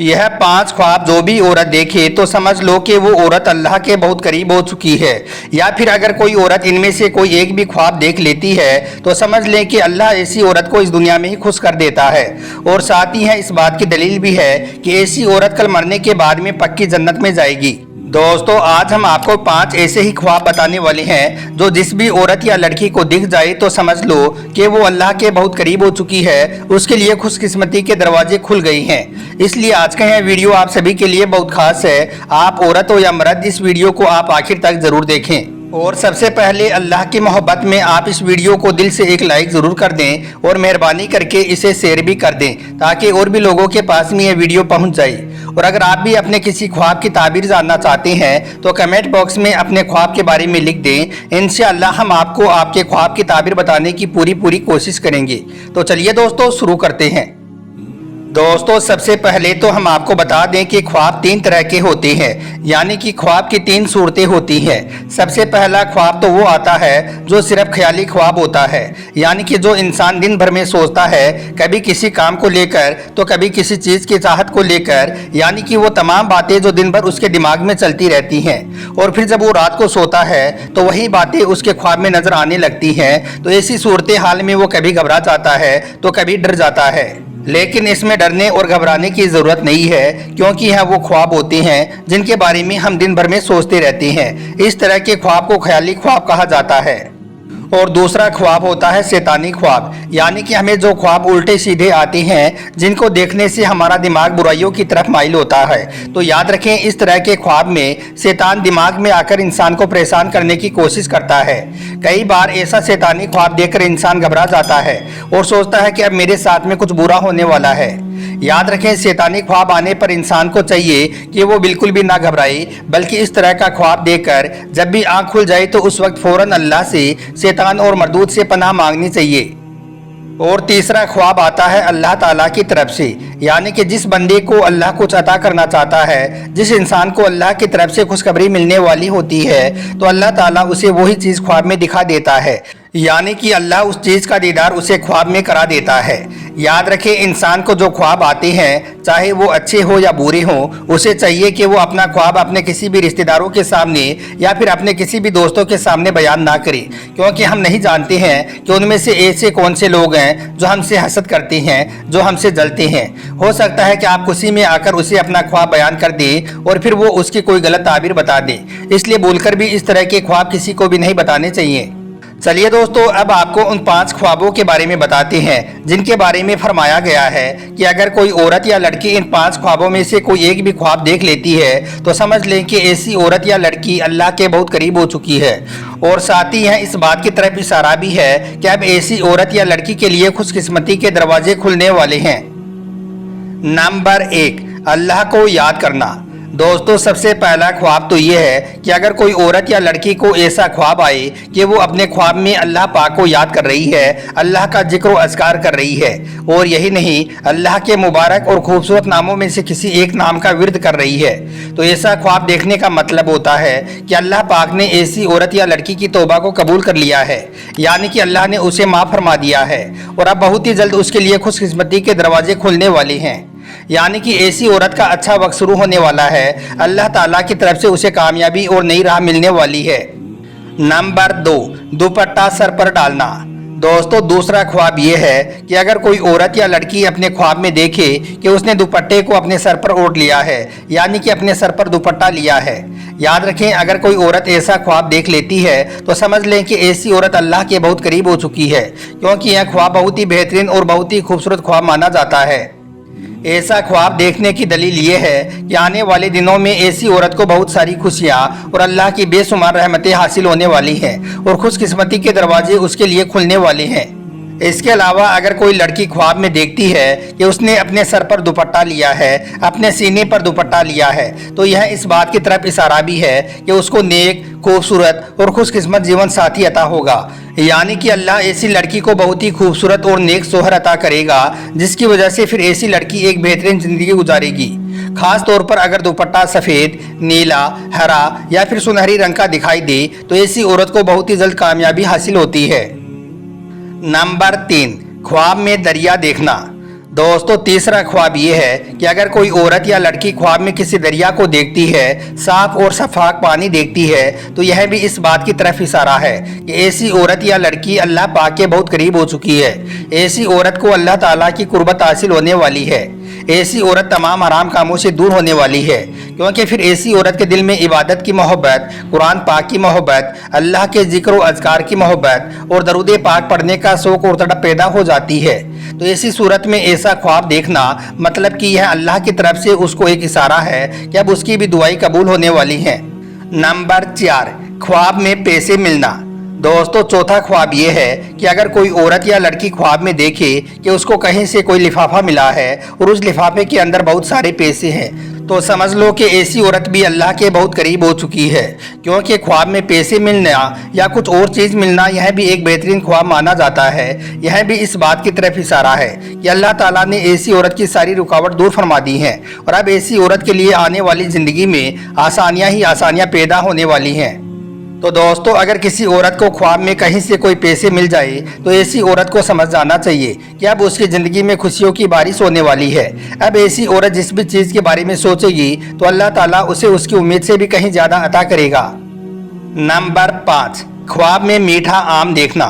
यह 5 ख्वाब जो भी औरत देखे तो समझ लो कि वो औरत अल्लाह के बहुत करीब हो चुकी है। या फिर अगर कोई औरत इनमें से कोई एक भी ख्वाब देख लेती है तो समझ लें कि अल्लाह ऐसी औरत को इस दुनिया में ही खुश कर देता है। और साथ ही है इस बात की दलील भी है कि ऐसी औरत कल मरने के बाद में पक्की जन्नत में जाएगी। दोस्तों, आज हम आपको 5 ऐसे ही ख्वाब बताने वाले हैं जो जिस भी औरत या लड़की को दिख जाए तो समझ लो कि वो अल्लाह के बहुत करीब हो चुकी है, उसके लिए खुशकिस्मती के दरवाजे खुल गए हैं। इसलिए आज का यह वीडियो आप सभी के लिए बहुत खास है। आप औरत हो या मर्द, इस वीडियो को आप आखिर तक जरूर देखें। और सबसे पहले अल्लाह की मोहब्बत में आप इस वीडियो को दिल से एक लाइक ज़रूर कर दें और मेहरबानी करके इसे शेयर भी कर दें ताकि और भी लोगों के पास में ये वीडियो पहुंच जाए। और अगर आप भी अपने किसी ख्वाब की ताबीर जानना चाहते हैं तो कमेंट बॉक्स में अपने ख्वाब के बारे में लिख दें। इंशाअल्लाह हम आपको आपके ख्वाब की ताबीर बताने की पूरी कोशिश करेंगे। तो चलिए दोस्तों, शुरू करते हैं। दोस्तों, सबसे पहले तो हम आपको बता दें कि ख्वाब 3 तरह के होते हैं, यानी कि ख्वाब की 3 सूरतें होती हैं। सबसे पहला ख्वाब तो वो आता है जो सिर्फ ख्याली ख्वाब होता है, यानी कि जो इंसान दिन भर में सोचता है, कभी किसी काम को लेकर तो कभी किसी चीज़ की चाहत को लेकर, यानी कि वो तमाम बातें जो दिन भर उसके दिमाग में चलती रहती हैं। और फिर जब वो रात को सोता है तो वही बातें उसके ख्वाब में नजर आने लगती हैं। तो ऐसी सूरत हाल में वो कभी घबरा जाता है तो कभी डर जाता है। लेकिन इसमें डरने और घबराने की ज़रूरत नहीं है, क्योंकि यह वो ख्वाब होते हैं जिनके बारे में हम दिन भर में सोचते रहते हैं। इस तरह के ख्वाब को ख्याली ख्वाब कहा जाता है। और दूसरा ख्वाब होता है शैतानी ख्वाब, यानी कि हमें जो ख्वाब उल्टे सीधे आते हैं, जिनको देखने से हमारा दिमाग बुराइयों की तरफ माइल होता है। तो याद रखें, इस तरह के ख्वाब में शैतान दिमाग में आकर इंसान को परेशान करने की कोशिश करता है। कई बार ऐसा शैतानी ख्वाब देखकर इंसान घबरा जाता है और सोचता है कि अब मेरे साथ में कुछ बुरा होने वाला है। याद रखें, शैतानी ख्वाब आने पर इंसान को चाहिए कि वो बिल्कुल भी ना घबराए, बल्कि इस तरह का ख्वाब देखकर जब भी आंख खुल जाए तो उस वक्त फौरन अल्लाह से, शैतान और मरदूद से पनाह मांगनी चाहिए। और तीसरा ख्वाब आता है अल्लाह ताला की तरफ से, यानी कि जिस बंदे को अल्लाह कुछ अता करना चाहता है, जिस इंसान को अल्लाह की तरफ से खुशखबरी मिलने वाली होती है, तो अल्लाह ताला उसे वही चीज़ ख्वाब में दिखा देता है, यानी कि अल्लाह उस चीज़ का दीदार उसे ख्वाब में करा देता है। याद रखें, इंसान को जो ख्वाब आते हैं, चाहे वो अच्छे हो या बुरे हो, उसे चाहिए कि वो अपना ख्वाब अपने किसी भी रिश्तेदारों के सामने या फिर अपने किसी भी दोस्तों के सामने बयान ना करे, क्योंकि हम नहीं जानते हैं कि उनमें से ऐसे कौन से लोग हैं जो हमसे हसद करते हैं, जो हमसे जलते हैं। हो सकता है कि आप खुशी में आकर उसे अपना ख्वाब बयान कर दें और फिर वो उसकी कोई गलत ताबीर बता दे। इसलिए भूलकर भी इस तरह के ख्वाब किसी को भी नहीं बताने चाहिए। चलिए दोस्तों, अब आपको उन 5 ख्वाबों के बारे में बताते हैं जिनके बारे में फरमाया गया है कि अगर कोई औरत या लड़की इन 5 ख्वाबों में से कोई एक भी ख्वाब देख लेती है तो समझ लें कि ऐसी औरत या लड़की अल्लाह के बहुत करीब हो चुकी है। और साथ ही इस बात की तरफ इशारा भी है कि अब ऐसी औरत या लड़की के लिए खुशकिस्मती के दरवाजे खुलने वाले हैं। नंबर 1, अल्लाह को याद करना। दोस्तों, सबसे पहला ख्वाब तो ये है कि अगर कोई औरत या लड़की को ऐसा ख्वाब आए कि वो अपने ख्वाब में अल्लाह पाक को याद कर रही है, अल्लाह का जिक्र व अज़कार कर रही है, और यही नहीं, अल्लाह के मुबारक और खूबसूरत नामों में से किसी एक नाम का विर्द कर रही है, तो ऐसा ख्वाब देखने का मतलब होता है कि अल्लाह पाक ने ऐसी औरत या लड़की की तौबा को कबूल कर लिया है, यानी कि अल्लाह ने उसे माफ़ फरमा दिया है और अब बहुत ही जल्द उसके लिए खुशकिस्मती के दरवाजे खुलने वाले हैं। यानी कि ऐसी औरत का अच्छा वक्त शुरू होने वाला है। अल्लाह ताला की तरफ से उसे कामयाबी और नई राह मिलने वाली है। नंबर 2, दुपट्टा सर पर डालना। दोस्तों, दूसरा ख्वाब ये है कि अगर कोई औरत या लड़की अपने ख्वाब में देखे कि उसने दुपट्टे को अपने सर पर ओढ़ लिया है, यानी कि अपने सर पर दुपट्टा लिया है। याद रखें, अगर कोई औरत ऐसा ख्वाब देख लेती है तो समझ लें कि ऐसी औरत अल्लाह के बहुत करीब हो चुकी है, क्योंकि यह ख्वाब बहुत ही बेहतरीन और बहुत ही खूबसूरत ख्वाब माना जाता है। ऐसा ख्वाब देखने की दलील ये है कि आने वाले दिनों में ऐसी औरत को बहुत सारी खुशियाँ और अल्लाह की बेशुमार रहमतें हासिल होने वाली हैं और खुशकिस्मती के दरवाजे उसके लिए खुलने वाले हैं। इसके अलावा अगर कोई लड़की ख्वाब में देखती है कि उसने अपने सर पर दुपट्टा लिया है, अपने सीने पर दुपट्टा लिया है, तो यह इस बात की तरफ इशारा भी है कि उसको नेक, खूबसूरत और खुशकिस्मत जीवन साथी अता होगा, यानी कि अल्लाह ऐसी लड़की को बहुत ही खूबसूरत और नेक सोहर अता करेगा, जिसकी वजह से फिर ऐसी लड़की एक बेहतरीन जिंदगी गुजारेगी। खास तौर पर अगर दुपट्टा सफ़ेद, नीला, हरा या फिर सुनहरी रंग का दिखाई दे तो ऐसी औरत को बहुत ही जल्द कामयाबी हासिल होती है। नंबर 3, ख्वाब में दरिया देखना। दोस्तों तीसरा ख्वाब ये है कि अगर कोई औरत या लड़की ख्वाब में किसी दरिया को देखती है, साफ और शफाफ पानी देखती है, तो यह भी इस बात की तरफ इशारा है कि ऐसी औरत या लड़की अल्लाह पाक के बहुत करीब हो चुकी है। ऐसी औरत को अल्लाह ताला की कुर्बत हासिल होने वाली है। ऐसी औरत तमाम हराम कामों से दूर होने वाली है, क्योंकि फिर ऐसी औरत के दिल में इबादत की मोहब्बत, कुरान पाक की मोहब्बत, अल्लाह के जिक्र और अज़कार की मोहब्बत और दरूद पाक पढ़ने का शौक और तड़प पैदा हो जाती है। तो ऐसी सूरत में ऐसा ख्वाब देखना मतलब कि यह अल्लाह की तरफ से उसको एक इशारा है कि अब उसकी भी दुआएं कबूल होने वाली हैं। नंबर 4, ख्वाब में पैसे मिलना। दोस्तों चौथा ख्वाब ये है कि अगर कोई औरत या लड़की ख्वाब में देखे कि उसको कहीं से कोई लिफाफा मिला है और उस लिफाफे के अंदर बहुत सारे पैसे हैं, तो समझ लो कि ऐसी औरत भी अल्लाह के बहुत करीब हो चुकी है, क्योंकि ख्वाब में पैसे मिलना या कुछ और चीज़ मिलना यह भी एक बेहतरीन ख्वाब माना जाता है। यह भी इस बात की तरफ इशारा है कि अल्लाह ताला ने ऐसी औरत की सारी रुकावट दूर फरमा दी हैं और अब ऐसी औरत के लिए आने वाली ज़िंदगी में आसानियाँ ही आसानियाँ पैदा होने वाली हैं। तो दोस्तों अगर किसी औरत को ख्वाब में कहीं से कोई पैसे मिल जाए तो ऐसी औरत को समझ जाना चाहिए कि अब उसकी ज़िंदगी में खुशियों की बारिश होने वाली है। अब ऐसी औरत जिस भी चीज़ के बारे में सोचेगी तो अल्लाह ताला उसे उसकी उम्मीद से भी कहीं ज़्यादा अता करेगा। नंबर 5, ख्वाब में मीठा आम देखना।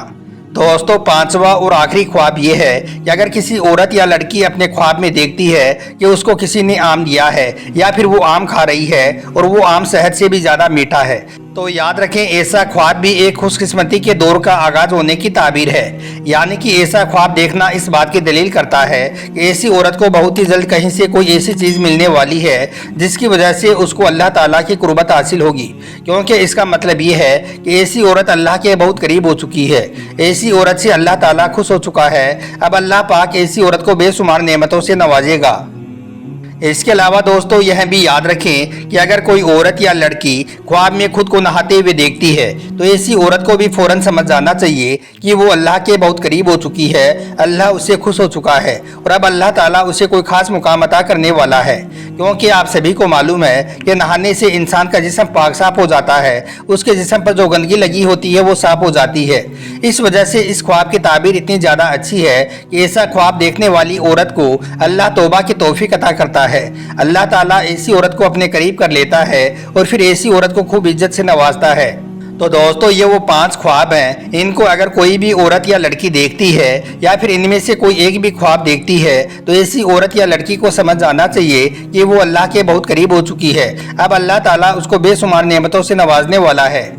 दोस्तों पांचवा और आखिरी ख्वाब ये है कि अगर किसी औरत या लड़की अपने ख्वाब में देखती है कि उसको किसी ने आम दिया है या फिर वो आम खा रही है और वो आम शहद से भी ज़्यादा मीठा है, तो याद रखें ऐसा ख्वाब भी एक खुशकिस्मती के दौर का आगाज होने की ताबीर है। यानी कि ऐसा ख्वाब देखना इस बात की दलील करता है कि ऐसी औरत को बहुत ही जल्द कहीं से कोई ऐसी चीज़ मिलने वाली है जिसकी वजह से उसको अल्लाह ताला की कुर्बत हासिल होगी, क्योंकि इसका मतलब ये है कि ऐसी औरत अल्लाह के बहुत करीब हो चुकी है। ऐसी औरत से अल्लाह ताला खुश हो चुका है। अब अल्लाह पाक ऐसी औरत को बेशुमार नेमतों से नवाजेगा। इसके अलावा दोस्तों यह भी याद रखें कि अगर कोई औरत या लड़की ख्वाब में खुद को नहाते हुए देखती है तो ऐसी औरत को भी फौरन समझ जाना चाहिए कि वो अल्लाह के बहुत करीब हो चुकी है, अल्लाह उससे खुश हो चुका है और अब अल्लाह ताला उसे कोई खास मुकाम अता करने वाला है। क्योंकि आप सभी को मालूम है कि नहाने से इंसान का जिस्म पाक साफ हो जाता है, उसके जिस्म पर जो गंदगी लगी होती है वो साफ हो जाती है। इस वजह से इस ख्वाब की ताबीर इतनी ज़्यादा अच्छी है कि ऐसा ख्वाब देखने वाली औरत को अल्लाह तौबा की तौफीक अता करता है। अल्लाह ताला ऐसी औरत को अपने करीब कर लेता है और फिर ऐसी औरत को खूब इज्जत से नवाजता है। तो दोस्तों ये वो 5 ख्वाब हैं, इनको अगर कोई भी औरत या लड़की देखती है या फिर इनमें से कोई एक भी ख्वाब देखती है तो ऐसी औरत या लड़की को समझ जाना चाहिए कि वो अल्लाह के बहुत करीब हो चुकी है। अब अल्लाह ताला उसको बेशुमार नेमतों से नवाजने वाला है।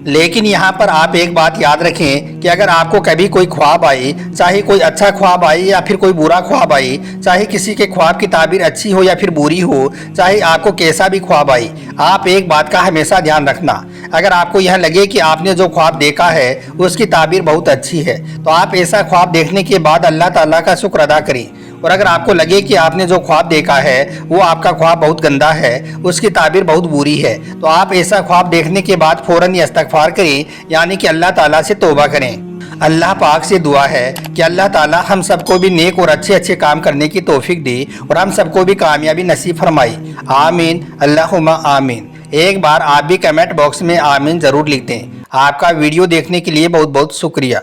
लेकिन यहाँ पर आप एक बात याद रखें कि अगर आपको कभी कोई ख्वाब आए, चाहे कोई अच्छा ख्वाब आए या फिर कोई बुरा ख्वाब आए, चाहे किसी के ख्वाब की ताबीर अच्छी हो या फिर बुरी हो, चाहे आपको कैसा भी ख्वाब आए, आप एक बात का हमेशा ध्यान रखना। अगर आपको यह लगे कि आपने जो ख्वाब देखा है उसकी ताबीर बहुत अच्छी है तो आप ऐसा ख्वाब देखने के बाद अल्लाह ताला का शुक्र अदा करें। और अगर आपको लगे कि आपने जो ख्वाब देखा है वो आपका ख्वाब बहुत गंदा है, उसकी ताबीर बहुत बुरी है, तो आप ऐसा ख्वाब देखने के बाद फौरन ही इस्तगफार करें, यानी कि अल्लाह ताला से तौबा करें। अल्लाह पाक से दुआ है कि अल्लाह ताला हम सबको भी नेक और अच्छे अच्छे काम करने की तौफीक दे और हम सबको भी कामयाबी नसीब फरमाई। आमीन अल्लाहुम्मा आमीन। एक बार आप भी कमेंट बॉक्स में आमीन ज़रूर लिख दें। आपका वीडियो देखने के लिए बहुत बहुत शुक्रिया।